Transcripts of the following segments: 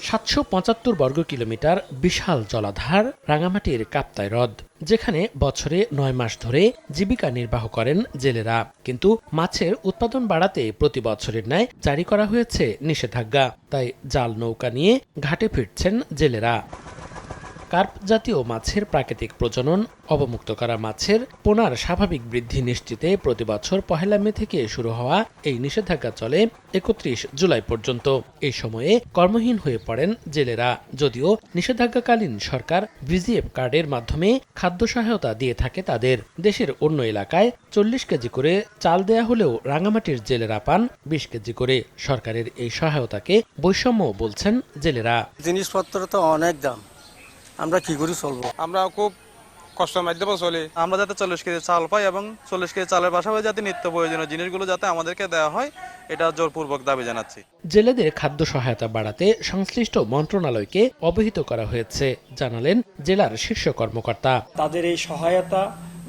775 বর্গ কিলোমিটার বিশাল জলাধার রাঙামাটির কাপ্তাই হ্রদ, যেখানে বছরে 9 মাস ধরে জীবিকা নির্বাহ করেন জেলেরা। কিন্তু মাছের উৎপাদন বাড়াতে প্রতি বছরের ন্যায় জারি করা হয়েছে নিষেধাজ্ঞা। তাই জাল নৌকা নিয়ে ঘাটে ফিরছেন জেলেরা। কার্প জাতীয় মাছের প্রাকৃতিক প্রজনন, অবমুক্ত করা মাছের পোনার স্বাভাবিক বৃদ্ধি নিশ্চিতে প্রতি বছর 1 মে থেকে শুরু হওয়া এই নিষেধাজ্ঞা চলে 31 জুলাই পর্যন্ত। এই সময়ে কর্মহীন হয়ে পড়েন জেলেরা। যদিও নিষেধাজ্ঞাকালীন সরকার ভিজিএফ কার্ডের মাধ্যমে খাদ্য সহায়তা দিয়ে থাকে তাদের। দেশের অন্য এলাকায় 40 কেজি করে চাল দেয়া হলেও রাঙামাটির জেলেরা পান 20 কেজি করে। সরকারের এই সহায়তাকে বৈষম্য বলছেন জেলেরা। জিনিসপত্র তো অনেক দাম, আমরা কি করে চলবো? আমরা খুব কষ্টের মাধ্যমে চলি। আমরা যাতে 40 কেজি চাল পাই এবং 40 কেজি চালের পাশাপাশি যাতে নিত্য প্রয়োজনীয় জিনিসগুলো যাতে আমাদেরকে দেওয়া হয়, এটা জোরপূর্বক দাবি জানাচ্ছি। জেলেদের খাদ্য সহায়তা বাড়াতে সংশ্লিষ্ট মন্ত্রণালয়কে অবহিত করা হয়েছে, জানালেন জেলার শীর্ষ কর্মকর্তা। তাদের এই সহায়তা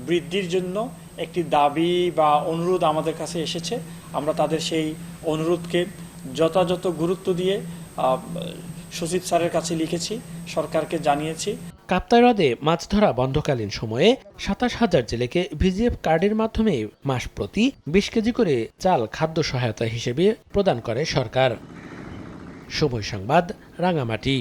বৃদ্ধির জন্য একটি দাবি বা অনুরোধ আমাদের কাছে এসেছে। আমরা তাদের সেই অনুরোধকে যথাযথ গুরুত্ব দিয়ে সচিব স্যারের কাছে লিখেছি, সরকারকে জানিয়েছি। কাপ্তাই হ্রদে মাছ ধরা বন্ধকালীন সময়ে 27,000 জেলেকে ভিজিএফ কার্ডের মাধ্যমে মাস প্রতি 20 কেজি করে চাল খাদ্য সহায়তা হিসেবে প্রদান করে সরকার। সময় সংবাদ, রাঙামাটি।